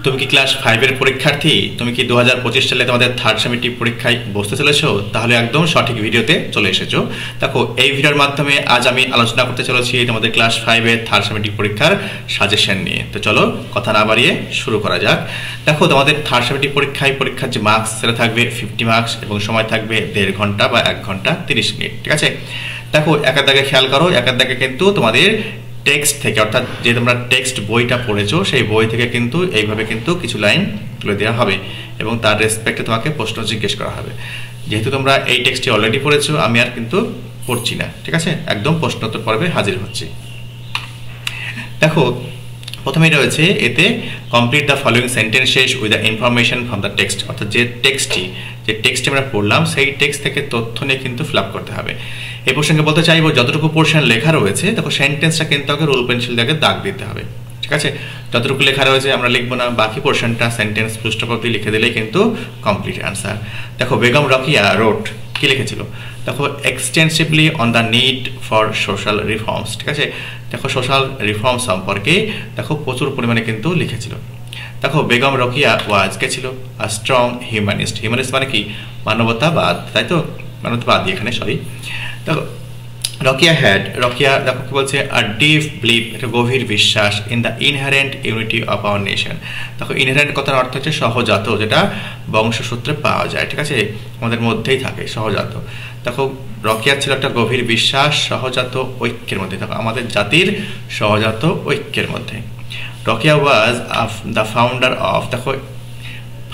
তুমি কি ক্লাস 5 এর পরীক্ষার্থী? তুমি কি 2025 সালে তোমাদের থার্ড সেমিস্টার পরীক্ষায় বসতে চলেছো? তাহলে একদম সঠিক ভিডিওতে চলে এসেছো। দেখো, এই ভিডিওর মাধ্যমে আজ আমি আলোচনা করতে চলেছি তোমাদের ক্লাস 5 এর থার্ড সেমিস্টার পরীক্ষার সাজেশন নিয়ে। তো চলো কথা না বাড়িয়ে শুরু করা যাক। দেখো, তোমাদের থার্ড সেমিস্টার পরীক্ষার যে মার্কস সেটা থাকবে 50 মার্কস এবং সময় থাকবে 1.5 ঘন্টা বা 1 ঘন্টা 30 মিনিট। ঠিক আছে? দেখো, একের দাগে খেয়াল করো, একের দাগে কিন্তু তোমাদের টেক্সট থেকে, অর্থাৎ যে তোমরা টেক্সট বইটা পড়েছো সেই বই থেকে কিন্তু এইভাবে কিন্তু কিছু লাইন তুলে দেওয়া হবে এবং তার রেসপেক্টে তোমাকে প্রশ্ন জিজ্ঞেস করা হবে। যেহেতু তোমরা এই টেক্সটটি অলরেডি পড়েছো, আমি আর কিন্তু পড়ছি না। ঠিক আছে? একদম প্রশ্নোত্তর পর্বে হাজির হচ্ছি। দেখো, প্রথমেই রয়েছে এতে complete the following sentences with the information from the text, অর্থাৎ যে টেক্সট আমরা পড়লাম সেই টেক্সট থেকে তথ্য নিয়ে কিন্তু ফিল আপ করতে হবে। এই প্রসঙ্গে বলতে চাইবো, যতটুকু পোর্শন লেখা রয়েছে দেখো, সেন্টেন্সটা কিন্তু আগে রুল পেন্সিল দিয়ে দাগ দিতে হবে। ঠিক আছে? যতটুকু লেখা রয়েছে আমরা লিখবো না, বাকি পোর্শনটা সেন্টেন্স ফুলস্টপ অবধি লিখে দিলেই কিন্তু কমপ্লিট অ্যান্সার। দেখো, বেগম রোকেয়া রোট, কি লিখেছিল? দেখো, extensively on the need for social reforms. ঠিক আছে? দেখো, সোশ্যাল রিফর্ম সম্পর্কে দেখো প্রচুর পরিমাণে কিন্তু লিখেছিল। দেখো, বেগম রোকেয়া ওয়াজ কে ছিল? আ স্ট্রং হিউম্যানিস্ট। হিউম্যানিস্ট মানে কি? মানবতাবাদ, তাই তো? মানবতাবাদী এখানে, সরি। দেখো, রোকেয়া দেখো কি বলছে? আ ডিপ বিলিভ, একটা গভীর বিশ্বাস, in the inherent unity of our nation. দেখো, ইনহারেন্ট কথার অর্থ হচ্ছে সহজাত, যেটা বংশসূত্রে পাওয়া যায়। ঠিক আছে? আমাদের মধ্যেই থাকে সহজাত। দেখো, রোকেয়া ছিল একটা গভীর বিশ্বাস সহজাত ঐক্যের মধ্যে। দেখো, আমাদের জাতির সহজাত ঐক্যের মধ্যে। Rokeya was the founder of, দেখো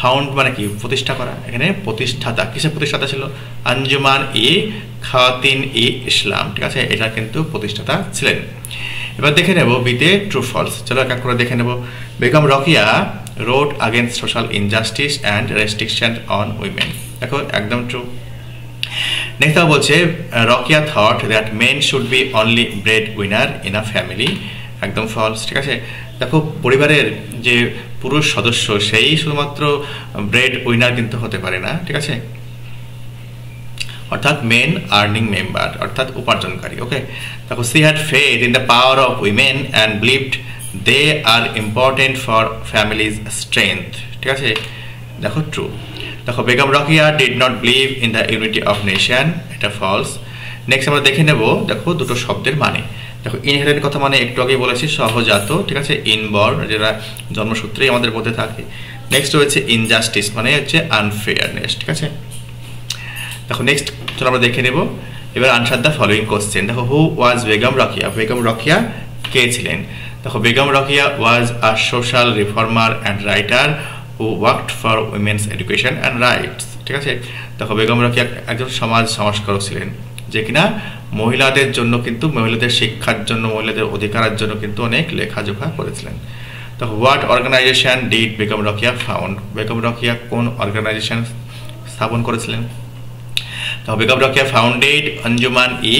ফাউন্ড মানে কি? প্রতিষ্ঠা করা। এখানে প্রতিষ্ঠাতা, কিসের প্রতিষ্ঠাতা ছিল? আঞ্জুমান ই খাওয়াতিন ই ইসলাম। ঠিক আছে? এটা কিন্তু প্রতিষ্ঠাতা ছিলেন। এবার দেখে নেব বিতে ট্রু ফলস। চলো এক এক করে দেখে নেব। Begum Rokeya wrote against social injustice and restriction on women. দেখো, একদম ট্রু। নেক্সট বলছে, Rokeya thought that men should be only bread winner in a family. একদম ফলস। ঠিক আছে? দেখো, পরিবারের যে পুরুষ সদস্য সেই শুধুমাত্র ব্রেড উইনার কিন্তু হতে পারে না। ঠিক আছে? অর্থাৎ মেন আর্নিং মেম্বার, অর্থাৎ উপার্জনকারী। ওকে। দেখো, she had faith in the power of women and believed they are important for families strength. ঠিক আছে? দেখো, ট্রু। দেখো, Begum Rokeya did not believe in the unity of nation. এটা ফলস। নেক্সট আমরা দেখে নেব, দেখো দুটো শব্দের মানে। দেখো, ইনহেরেন্ট কথা মানে একটু আগেই বলেছি সহজাত। ঠিক আছে? ইনবর্ন, যেটা জন্মসূত্রেই আমাদের মধ্যে থাকে। নেক্সট রয়েছে ইনজাস্টিস, মানে হচ্ছে আনফেয়ারনেস। ঠিক আছে? দেখো, নেক্সট চলো আমরা দেখে নেব। এবার আনসার দ্য ফলোয়িং কোশ্চেন। দেখো, হু ওয়াজ বেগম রোকেয়া? বেগম রোকেয়া কে ছিলেন? দেখো, Begum Rokeya was a social reformer and writer who worked for women's education and rights. ঠিক আছে? দেখো, বেগম রোকেয়া একজন সমাজ সংস্কারক ছিলেন, যে কিনা মহিলাদের জন্য কিন্তু, মহিলাদের শিক্ষার জন্য, মহিলাদের অধিকারের জন্য কিন্তু অনেক লেখাজোখা করেছিলেন। তো what organisation did Begum Rokeya found? Begum Rokeya কোন অর্গানাইজেশন স্থাপন করেছিলেন? তো Begum Rokeya founded Anjuman e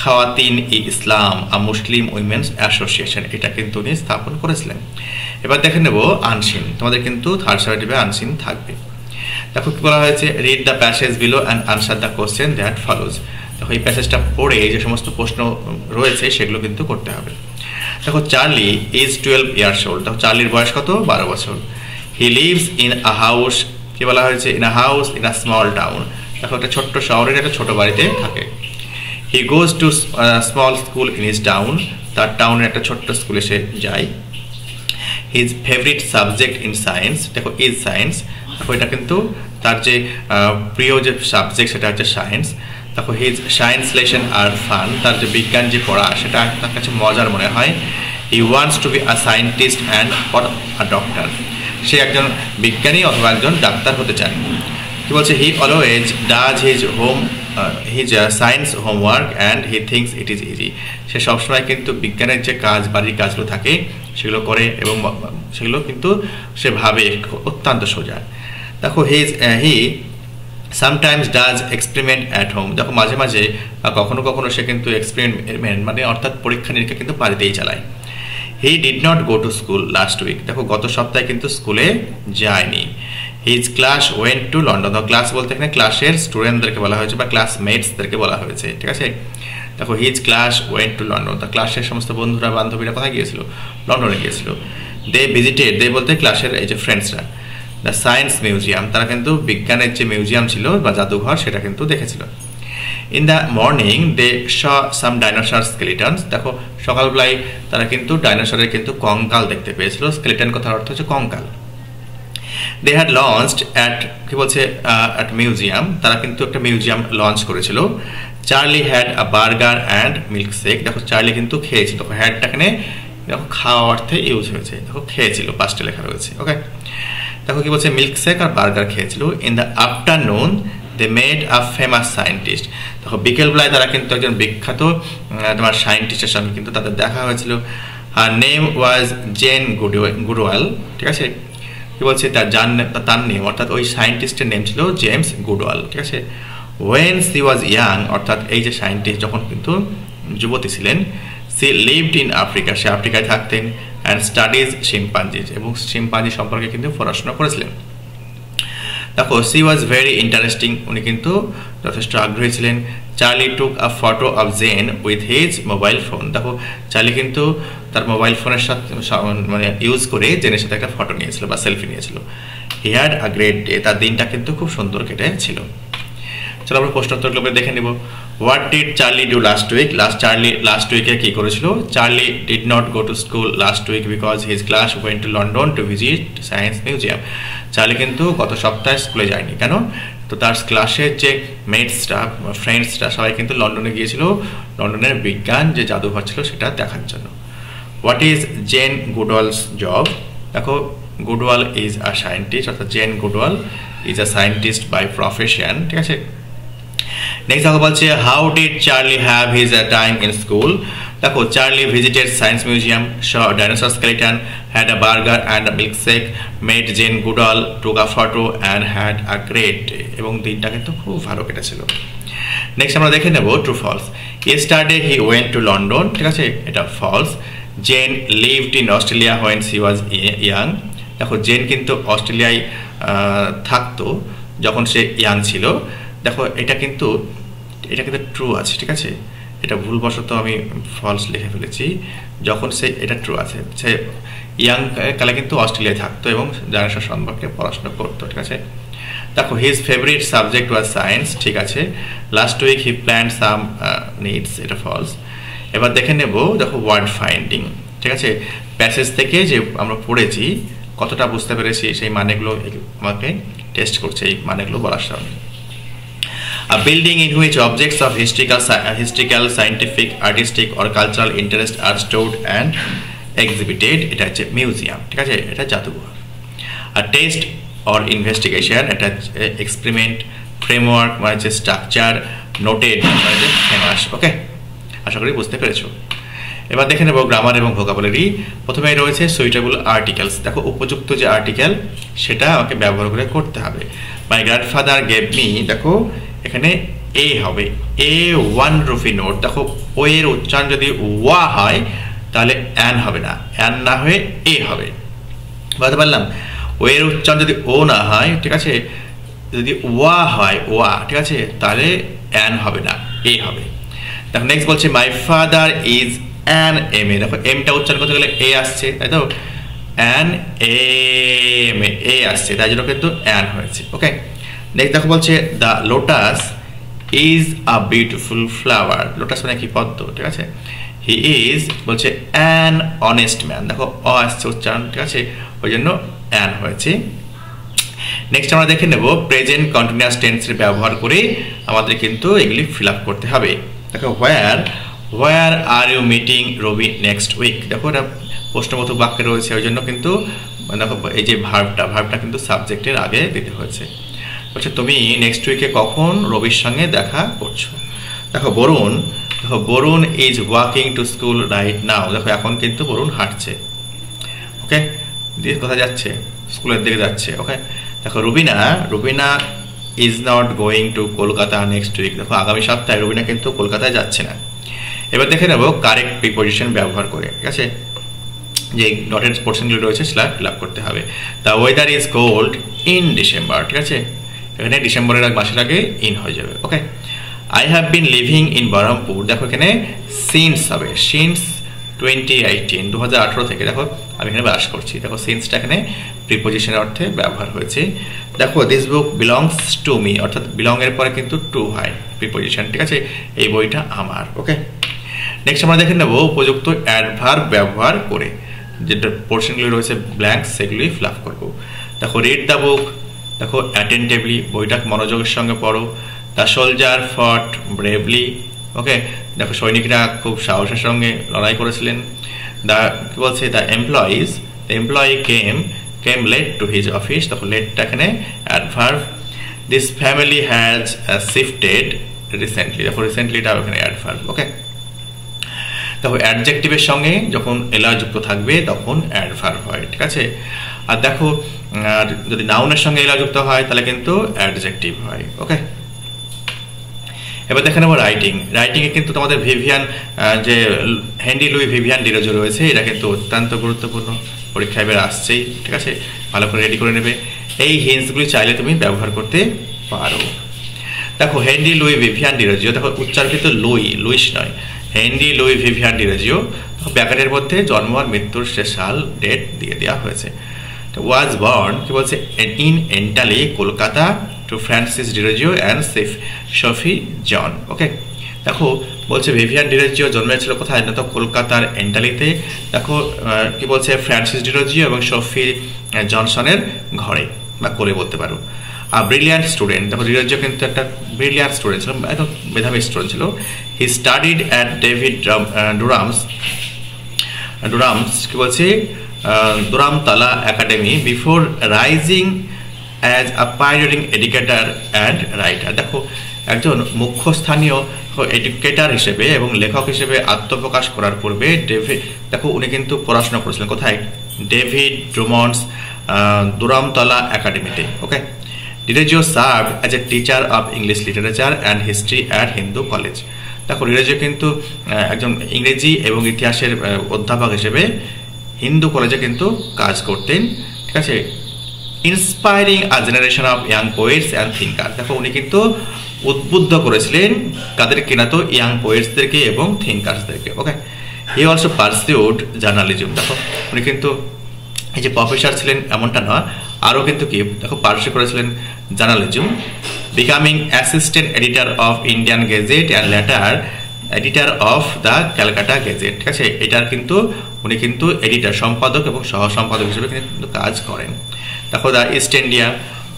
Khawatin e Islam, a Muslim women's association. এটা কিন্তু উনি স্থাপন করেছিলেন। এবার দেখে নেব আনসিন। তোমাদের কিন্তু থার্ড সাবজেক্টিভে আনসিন থাকবে। দেখো, কি বলা হয়েছে? Read the passage below and answer the question that follows. দেখো, এই প্যাসেজটা পড়ে যে সমস্ত প্রশ্ন রয়েছে সেগুলো কিন্তু করতে হবে। দেখো, চার্লি ইজ 12 ইয়ার্স ওল্ড। দেখো, চার্লির বয়স কত? 12 বছর। He lives in a house, কি বলা হয়েছে? In a house in a small town. দেখো, একটা ছোট্ট শহরের একটা ছোট বাড়িতে থাকে। He goes to small school in his town. তার টাউনের একটা ছোট্ট স্কুলে সে যায়। His favourite subject in science. দেখো, ইজ সায়েন্স। দেখো, এটা কিন্তু তার যে প্রিয় যে সাবজেক্ট সেটা হচ্ছে সায়েন্স। দেখো, হিজ সায়েন্স লেসন আর ফান। তার যে বিজ্ঞান যে পড়া সেটা তার কাছে মজার মনে হয়। He wants to be a scientist and or a doctor. সে একজন বিজ্ঞানী অথবা একজন ডাক্তার হতে চায়। কি বলছে? He always does his science homework and he thinks it is easy. সে সবসময় কিন্তু বিজ্ঞানের যে কাজ, বাড়ির কাজগুলো থাকে সেগুলো করে এবং সেগুলো কিন্তু সে ভাবে অত্যন্ত সোজা। দেখো, he sometimes does experiment at home. দেখো, মাঝে মাঝে কখনো কখনো সে কিন্তু এক্সপেরিমেন্ট মানে অর্থাৎ পরীক্ষা নিরীক্ষা কিন্তু বাড়িতেই চালায়। He did not go to school last week. দেখো, গত সপ্তাহে কিন্তু স্কুলে যায়নি। His class went to London. তো ক্লাস বলতে এখানে ক্লাসের স্টুডেন্টদেরকে বলা হয়েছে বা ক্লাসমেটসদেরকে বলা হয়েছে। ঠিক আছে? দেখো, his class went to London. তো ক্লাসের সমস্ত বন্ধুরা বান্ধবীরা কোথায় গিয়েছিল? লন্ডনে গিয়েছিল। দে ভিজিটেড, দে বলতে ক্লাসের এই যে ফ্রেন্ডসরা, দ্য সায়েন্স মিউজিয়াম, তারা কিন্তু বিজ্ঞানের যে মিউজিয়াম ছিল বা জাদুঘর সেটা কিন্তু দেখেছিল। In the morning they saw some dinosaur skeletons, দেখো সকালবেলায় তারা কিন্তু ডাইনোসরের কিন্তু কঙ্কাল দেখতে পেয়েছিল। স্কেলিটন কথার অর্থ হচ্ছে কঙ্কাল। দে হ্যাড লঞ্চড অ্যাট, কি বলছে, অ্যাট মিউজিয়াম, তারা কিন্তু একটা মিউজিয়াম লঞ্চ করেছিল। Charlie had a burger and milk shake, দেখো চার্লি কিন্তু খেয়েছিল, দেখো হ্যাডটা এখানে দেখো খাওয়া অর্থে ইউজ হয়েছে, দেখো খেয়েছিল পাঁচটা লেখা রয়েছে। ওকে, দেখো কি বলছে, মিল্ক শেক আর বার্গার খেয়েছিল। In the afternoon they made a famous scientist, দেখো বিকেলবেলায় তারা কিন্তু একজন বিখ্যাত তোমার সায়েন্টিস্টের সঙ্গে কিন্তু তাদের দেখা হয়েছিল। আর নেম ওয়াজ জেন গুডওয়াল, ঠিক আছে, কি বলছে তার নেম অর্থাৎ ওই সায়েন্টিস্টের নেম ছিল জেমস গুডওয়াল, ঠিক আছে। ওয়েন সি ওয়াজ ইয়াং, অর্থাৎ এই যে সায়েন্টিস্ট যখন কিন্তু যুবতী ছিলেন, সি লিভড ইন আফ্রিকা, সে আফ্রিকায় থাকতেন, অ্যান্ড স্টাডিজ শিম্পাঞ্জিজ, এবং শিম্পাঞ্জি সম্পর্কে কিন্তু পড়াশোনা করেছিলেন। দেখো সি ওয়াজ ভেরি ইন্টারেস্টিং, উনি কিন্তু যথেষ্ট আগ্রহী ছিলেন। Charlie took a photo of Jane with his mobile phone, দেখো চার্লি কিন্তু তার মোবাইল ফোনের সাথে মানে ইউজ করে জেনের সাথে একটা ফটো নিয়েছিল বা সেলফি নিয়েছিল। He had a great day, তার দিনটা কিন্তু খুব সুন্দর কেটেছিল। চলো আমরা প্রশ্নোত্তরগুলো দেখে নিব। What did Charlie do last week, Charlie last উইকে কি করেছিল? Charlie did not go to school last week because his class went to London to visit science museum, Charlie কিন্তু গত সপ্তাহে স্কুলে যায়নি, কেন? তো তার ক্লাসের যে মেটসরা ফ্রেন্ডসরা সবাই কিন্তু লন্ডনে গিয়েছিল লন্ডনের বিজ্ঞান যে জাদুঘর ছিল সেটা দেখার জন্য। What is Jane Goodall's job, দেখো গুডওয়াল ইজ আ সায়েন্টিস্ট, অর্থাৎ Jane Goodall is a scientist by profession, ঠিক আছে। নেক্সট দেখো বলছে how did Charlie have his time in school, দেখো Charlie visited science museum, saw dinosaur skeleton, had a burger and a milk shake, met Jane Goodall, took a photo and had a great day, এবং দিনটা কিন্তু খুব ভালো কেটেছিল। Next আমরা দেখে নেব true false. Yesterday he went to London, ঠিক আছে, এটা false. Jane lived in Australia when she was young, দেখো জেন কিন্তু অস্ট্রেলিয়ায় থাকতো যখন সে ইয়াং ছিল, দেখো এটা কিন্তু ট্রু আছে, ঠিক আছে, এটা ভুলবশত আমি ফলস লিখে ফেলেছি। যখন সে এটা ট্রু আছে, সে ইয়াং কালে কিন্তু অস্ট্রেলিয়ায় থাকতো এবং ডাইনোসর সম্পর্কে পড়াশোনা করতো, ঠিক আছে। দেখো his favourite subject was science, ঠিক আছে। Last weak he planned some needs, এটা ফলস। এবার দেখে নেব, দেখো ওয়ার্ড ফাইন্ডিং, ঠিক আছে, প্যাসেজ থেকে যে আমরা পড়েছি কতটা বুঝতে পেরেছি সেই মানেগুলো আমাকে টেস্ট করছে, এই মানেগুলো বলার সামনে। A building in which objects of historical, scientific, artistic or cultural interest are stored and exhibited, এটা হচ্ছে মিউজিয়াম, ঠিক আছে, এটা জাদুঘর। A test or investigation, এটা এক্সপেরিমেন্ট। ফ্রেমওয়ার্ক মানে হচ্ছে স্ট্রাকচার। নোটেড মানে হচ্ছে ফেমাস। ওকে, আশা করি বুঝতে পেরেছো। এবার দেখে নেব গ্রামার এবং ভোকাবুলারি। প্রথমে রয়েছে সুইটেবল আর্টিকেলস, দেখো উপযুক্ত যে আর্টিকেল সেটা আমাকে ব্যবহার করে করতে হবে। মাই গ্র্যান্ডফাদার গেভ মি, দেখো এখানে এ হবে, এ 1 রুপি নোট, দেখো ও এর উচ্চারণ যদি ওয়া হয় তাহলে অ্যান হবে না, অ্যান না হয়ে এ হবে, বুঝতে পারলাম? ও এর উচ্চারণ যদি ও না হয়, ঠিক আছে, যদি ওয়া হয় ওয়া, ঠিক আছে, তাহলে অ্যান হবে না, এ হবে। দেখো নেক্সট বলছে my father is an M A, দেখো এমটা উচ্চারণ করতে গেলে এ আসছে, তাই তো, অ্যান এম এ আসছে, তাই জন্য কিন্তু অ্যান হয়েছে। ওকে, নেক্সট দেখো বলছে the lotus is a beautiful flower, lotus মানে কি? পদ্ম, ঠিক আছে। হি ইজ বলছে অ্যান অনেস্ট ম্যান, দেখো অ আসছে উচ্চারণ, ঠিক আছে, ওই জন্য অ্যান হয়েছে। নেক্সট আমরা দেখে নেব প্রেজেন্ট কন্টিনিউয়াস টেন্সের ব্যবহার করে আমাদের কিন্তু এগুলি ফিল আপ করতে হবে। দেখো where are you meeting Ravi next week, দেখো এটা প্রশ্নবোধক বাক্যে রয়েছে, ওই জন্য কিন্তু দেখো এই যে ভার্বটা কিন্তু সাবজেক্টের আগে দিতে হয়েছে। বলছে তুমি নেক্সট উইকে কখন রবির সঙ্গে দেখা করছো? দেখো Varun is walking to school right now, দেখো এখন কিন্তু বরুণ হাঁটছে। ওকে, দিয়ে কোথায় যাচ্ছে? স্কুলের দিকে যাচ্ছে। ওকে, দেখো Rubina is not going to Kolkata next week, দেখো আগামী সপ্তাহে রুবিনা কিন্তু কলকাতায় যাচ্ছে না। এবার দেখে নেব কারেক্ট প্রিপোজিশন ব্যবহার করে, ঠিক আছে, যে ডটেড পোর্শনগুলো রয়েছে সেটা ফিল আপ করতে হবে। The weather is cold in December, ঠিক আছে, এখানে ডিসেম্বরের মাসের আগে ইন হয়ে যাবে। Okay, I have been living in Baharampur, দেখো এখানে সিন্স হবে, সিন্স 2018 থেকে দেখো আমি এখানে বাস করছি। দেখো সিন্সটা এখানে প্রিপোজিশনের অর্থে ব্যবহার হয়েছে। দেখো this book belongs to me, অর্থাৎ বিলং এর পরে কিন্তু টু হয় প্রিপোজিশন, ঠিক আছে, এই বইটা আমার। ওকে, নেক্সট আমরা দেখে নেব উপযুক্ত অ্যাডভার্ব ব্যবহার করে, যেটা পোর্শনগুলি রয়েছে ব্ল্যাঙ্ক সেগুলি ফিল আপ করবো। দেখো রিড দ্য বুক, দেখো অ্যাটেন্টিভলি, বইটা মনোযোগের সঙ্গে পড়ো। দ্য সোলজার ফট ব্রেভলি, ওকে, দেখো সৈনিকরা খুব সাহসের সঙ্গে লড়াই করেছিলেন। দ্য কি বলছে, the employee came late to his office, দেখো লেটটা এখানে adverb. This family has shifted recently, দেখো রিসেন্টলিটা এখানে অ্যাডভার্ব। ওকে, দেখো অ্যাডজেক্টিভের সঙ্গে যখন এলা যুক্ত থাকবে তখন অ্যাডভার্ব হয়, ঠিক আছে। আর দেখো যদি নাউনের সঙ্গে এলা যুক্ত হয় তাহলে কিন্তু অ্যাডজেক্টিভ হয়। ওকে, এবার দেখে নেবো রাইটিংয়ে কিন্তু তোমাদের ভিভিয়ান যে হেনরি লুই ভিভিয়ান ডিরোজো রয়েছে, এটা কিন্তু অত্যন্ত গুরুত্বপূর্ণ, পরীক্ষায় এবার আসছেই, ঠিক আছে, ভালো করে রেডি করে নেবে। এই হিন্টসগুলি চাইলে তুমি ব্যবহার করতে পারো। দেখো হেনরি লুই ভিভিয়ান ডিরোজিও, দেখো উচ্চারিত লুইস নয়, হেনরি লুই ভিভিয়ান ডিরোজিও, ব্র্যাকেটের মধ্যে জন্ম আর মৃত্যুর সে সাল ডেট দিয়ে দেওয়া হয়েছে। ওয়াজ বর্ন কি বলছে in Entally Kolkata to Francis Derozio and Sophie John. Okay, দেখো বলছে ভিভিয়ান ডিরোজিও জন্মেছিল কোথায় না, তো কলকাতার এন্টালিতে। দেখো কি বলছে ফ্রান্সিস ডিরোজিও এবং সফি জনসনের ঘরে বা কোলে বলতে পারো। আর ব্রিলিয়ান্ট স্টুডেন্ট, দেখো ডিরোজিও কিন্তু একটা ব্রিলিয়ান্ট স্টুডেন্ট ছিল, একদম মেধাবী স্টুডেন্ট ছিল। He studied at David Drummond's কি বলছে Dharamtala academy before rising as a pioneering educator and writer. দেখো একজন মুখ্য স্থানীয় এডুকেটর হিসেবে এবং লেখক হিসেবে আত্মপ্রকাশ করার পূর্বে দেখো উনি কিন্তু পড়াশোনা করেছিলেন কোথায়, ডেভিড ড্রুমন্ডস দুরামতলা একাডেমিতে। Okay, Derozio served as a teacher of English literature and history at Hindu College. দেখো ডিরোজিও কিন্তু একজন ইংরেজি এবং ইতিহাসের অধ্যাপক হিসেবে হিন্দু কলেজে কিন্তু কাজ করতেন, ঠিক আছে। Inspiring a generation of young poets and thinker, দেখো উনি কিন্তু উদ্বুদ্ধ করেছিলেন কাদের কিনা, তো ইয়াং পোয়েটসদেরকে এবং থিঙ্কার্সদেরকে। ওকে, হি অলসো পারসিউড জার্নালিজম, দেখো উনি কিন্তু এই যে প্রফেসর ছিলেন এমনটা নয়, আরও কিন্তু কি দেখো পারস্যু করেছিলেন journalism, becoming assistant editor of Indian Gazette and later editor of the Calcutta Gazette, ঠিক আছে। এটার কিন্তু উনি কিন্তু এডিটর সম্পাদক এবং সহ সম্পাদক হিসেবে কিন্তু কাজ করেন। দেখো the east India,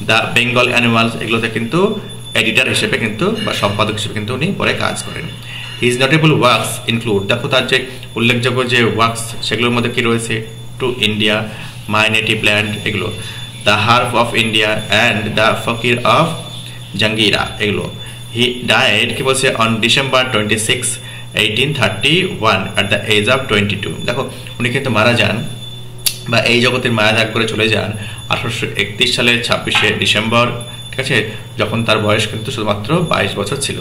the Bengal animals, এগুলোতে কিন্তু এডিটর হিসেবে কিন্তু বা সম্পাদক হিসেবে কিন্তু উনি পরে কাজ করেন। হিজ নোটেবল ওয়ার্কস ইনক্লুড, দেখো তার যে উল্লেখযোগ্য যে ওয়ার্কস সেগুলোর মধ্যে কি রয়েছে, to India, my native land, এগুলো, the harp of India and the fakir of Jungheera, এগুলো। হি ডায়েড কি বলছে on December 26, 1831 at the age of 22। দেখো উনি কিন্তু মারা যান বা এই জগতের মায়া ত্যাগ করে চলে যান 1831 সালের 26শে ডিসেম্বর, ঠিক আছে, যখন তার বয়স কিন্তু শুধুমাত্র 22 বছর ছিল।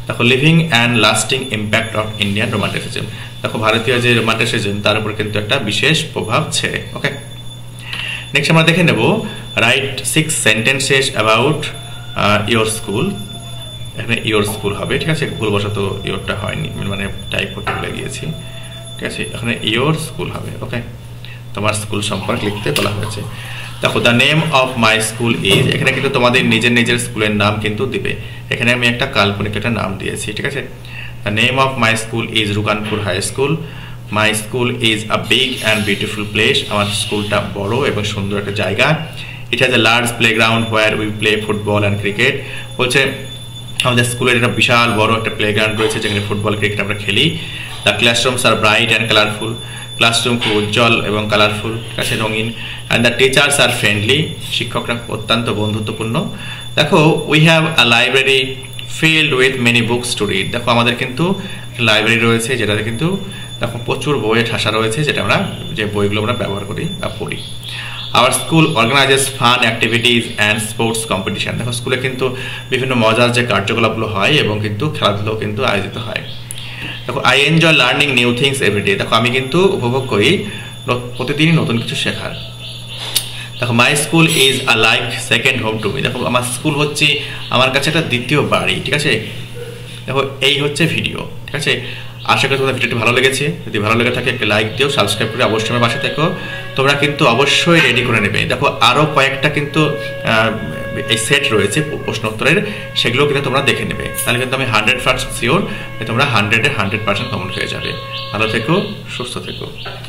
দেখো living and lasting impact of Indian romanticism, দেখো ভারতীয় যে রোমান্টিসিজম তার উপর কিন্তু একটা বিশেষ প্রভাব ছেড়ে। ওকে, নেক্সট আমরা দেখে নেব right 6 sentences about your school. এখানে ইয়োর স্কুল হবে, ঠিক আছে, ভুলবশত ইয়োরটা হয়নি, মানে টাইপ করতে ভুলে গিয়েছি, ঠিক আছে, এখানে ইয়োর স্কুল হবে। ওকে, তোমার স্কুল সম্পর্কে লিখতে বলা হয়েছে। দেখো the name of my school is, এখানে কিন্তু তোমাদের নিজের স্কুলের নাম কিন্তু দিবে, এখানে আমি একটা কাল্পনিক একটা নাম দিয়েছি, ঠিক আছে। The name of my school is Ruganpur high school. My school is a big and beautiful place, আমার স্কুলটা বড় এবং সুন্দর একটা জায়গা। It has a large playground where we play football and cricket, বলছে আমাদের স্কুলের একটা বিশাল বড় একটা প্লেগ্রাউন্ড রয়েছে যেখানে ফুটবল ক্রিকেট আমরা খেলি। The classrooms are bright and colourful, classroom খুব উজ্জ্বল এবং কালারফুল, ঠিক আছে, রঙিন। And the teachers are friendly, শিক্ষকরা অত্যন্ত বন্ধুত্বপূর্ণ। দেখো we have a library filled with many books to read, দেখো আমাদের কিন্তু লাইব্রেরি রয়েছে যেটাতে কিন্তু দেখো প্রচুর বইয়ের ঠাসা রয়েছে, যেটা আমরা যে বইগুলো আমরা ব্যবহার করি বা পড়ি। Our school organises fun activities and sports competition, দেখো স্কুলে কিন্তু বিভিন্ন মজার যে কার্যকলাপগুলো হয় এবং কিন্তু খেলাধুলো কিন্তু আয়োজিত হয়। দেখো I enjoy learning new things everyday, দেখো আমি কিন্তু উপভোগ করি প্রতিদিনই নতুন কিছু শেখার। দেখো মাই school is a like second home to me, দেখো আমার স্কুল হচ্ছে আমার কাছে একটা দ্বিতীয় বাড়ি, ঠিক আছে। দেখো এই হচ্ছে ভিডিও, ঠিক আছে। আশা করি তোমাদের ভিডিওটি ভালো লেগেছে। যদি ভালো লেগে থাকে একটা লাইক দিও, সাবস্ক্রাইব করে অবশ্যই আমার পাশে থেকো। তোমরা কিন্তু অবশ্যই রেডি করে নেবে। দেখো আরও কয়েকটা কিন্তু এই সেট রয়েছে প্রশ্ন উত্তরের, সেগুলো কিন্তু তোমরা দেখে নেবে। তাহলে কিন্তু আমি 100% শিওর তোমরা 100-এ 100% কমন পেয়ে যাবে। ভালো থেকো, সুস্থ থেকো।